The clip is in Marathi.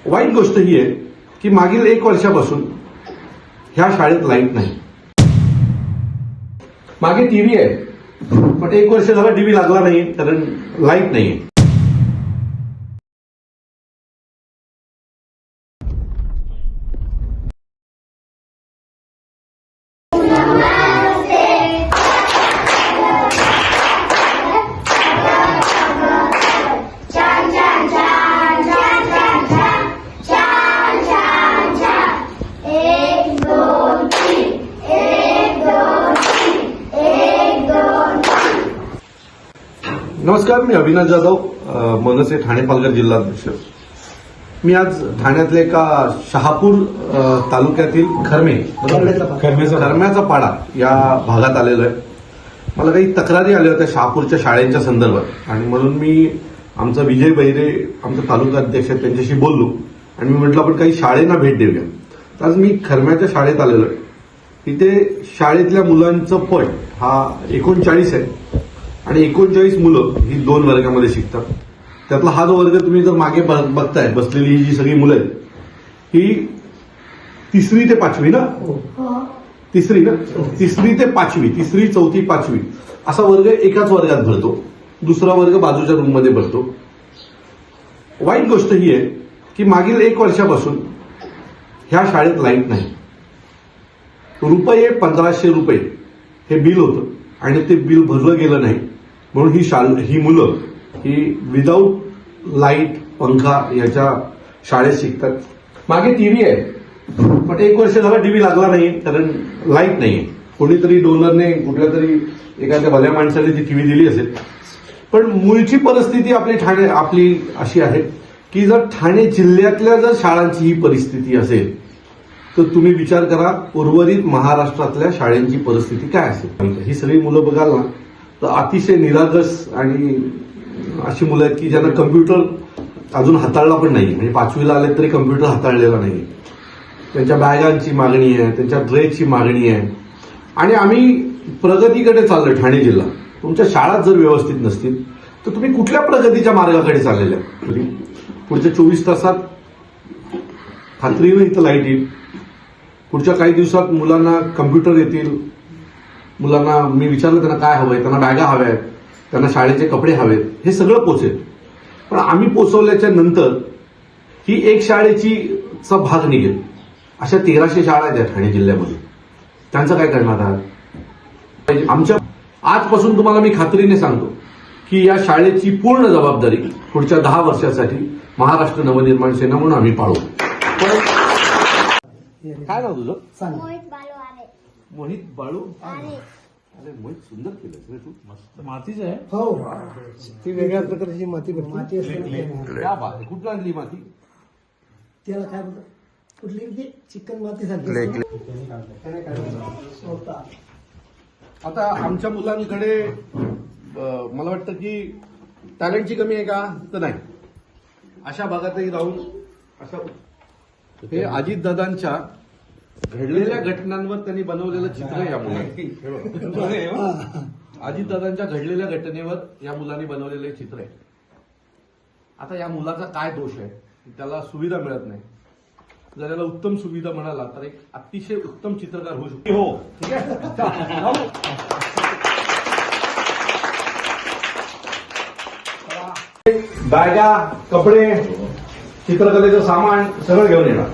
वाईट गोष्ट ही आहे की मागील 1 वर्षापासून ह्या शाळेत लाईट नाही. मागे टीव्ही आहे, पण 1 वर्ष झाला टीव्ही लागला नाही कारण लाईट नाहीये. नमस्कार, मी अविनाश जाधव, मनसे ठाणे पालघर जिल्हाध्यक्ष. मी आज ठाण्यातल्या एका शहापूर तालुक्यातील खरम्याचा पाडा या भागात आलेलो आहे. मला काही तक्रारी आल्या होत्या शहापूरच्या शाळेच्या संदर्भात आणि म्हणून मी आमचा विजय बैरे आमचा तालुका अध्यक्ष त्यांच्याशी बोललो आणि मी म्हटलं आपण काही शाळेंना भेट देऊया. तर आज मी खरम्याच्या शाळेत आलेलो आहे. इथे शाळेतल्या मुलांचं पट हा 39 आहे आणि 39 मुलं ही 2 वर्गामध्ये शिकतात. त्यातला हा जो वर्ग तुम्ही जर मागे बघताय बसलेली ही जी सगळी मुलं आहेत ही 3री ते 5वी ना, 3री ना, 3री ते 5वी, 3री 4थी 5वी असा वर्ग एकाच वर्गात भरतो. दुसरा वर्ग बाजूच्या रूममध्ये भरतो. वाईट गोष्ट ही आहे की मागील 1 वर्षापासून ह्या शाळेत लाईट नाही. ₹1500 हे बिल होतं आणि ते बिल भरलं गेलं नाही म्हणून ही मुलं ही विदाऊट लाईट पंखा याच्या शाळेत शिकतात. मागे टीव्ही आहे, पण 1 वर्ष झाला टीव्ही लागला नाही कारण लाईट नाहीये. कोणीतरी डोनरने कुठल्या तरी एखाद्या भल्या माणसाने ती टीव्ही दिली असेल. पण मूळची परिस्थिती आपली अशी आहे की जर ठाणे जिल्ह्यातल्या जर शाळांची ही परिस्थिती असेल तर तुम्ही विचार करा उर्वरित महाराष्ट्रातल्या शाळांची परिस्थिती काय असेल. ही सगळी मुलं बघाल ना तर अतिशय निरागस आणि अशी मुलं आहेत की ज्यांना कम्प्युटर अजून हाताळला पण नाही. म्हणजे 5वीला आले तरी कम्प्युटर हाताळलेला नाही. त्यांच्या बॅगांची मागणी आहे, त्यांच्या ड्रेसची मागणी आहे आणि आम्ही प्रगतीकडे चाललोय. ठाणे जिल्हा तुमच्या शाळा जर व्यवस्थित नसतील तर तुम्ही कुठल्या प्रगतीच्या मार्गाकडे चाललेल्या. पुढच्या 24 तासात खात्रीनं इथं लाईट येईल. पुढच्या काही दिवसात मुलांना कम्प्युटर येतील. मुलांना मी विचारलं त्यांना काय हवंय, त्यांना बॅगा हव्या आहेत, त्यांना शाळेचे कपडे हवेत, हे सगळं पोचेल. पण आम्ही पोचवल्याच्या नंतर ही एक शाळेचा भाग निघेल. अशा 1300 शाळा आहेत ठाणे जिल्ह्यामध्ये. त्यांचं काय करणार आहात. आमच्या आजपासून तुम्हाला मी खात्रीने सांगतो की या शाळेची पूर्ण जबाबदारी पुढच्या 10 वर्षासाठी महाराष्ट्र नवनिर्माण सेना म्हणून आम्ही पाळू. काय नाव तुझं. मोहित बाळू आरे. अरे मोहित, सुंदर केलं तू. मस्त मातीच आहे. हो, ती वेगळ्या प्रकारची माती असते. क्या बात आहे. कुठला आणली माती. त्याला काय बोलतात, कुठली चिकन माती सारखी. आता आमच्या मुलांकडे मला वाटतं की टॅलेंटची कमी आहे का तर नाही. अशा भागातही राहून अशा हे अजितदादांच्या घडलेल्या घटनांवर त्यांनी बनवलेलं चित्र आहे या मुलांनी. अजितदादांच्या घडलेल्या घटनेवर या मुलांनी बनवलेलं चित्र आहे. आता या मुलाचा काय दोष आहे, त्याला सुविधा मिळत नाही. जर याला उत्तम सुविधा म्हणाला तर एक अतिशय उत्तम चित्रकार होऊ शकतो. हो, ठीक आहे. बॅगा, कपडे, चित्रकलेचं सामान सगळं घेऊन येणार.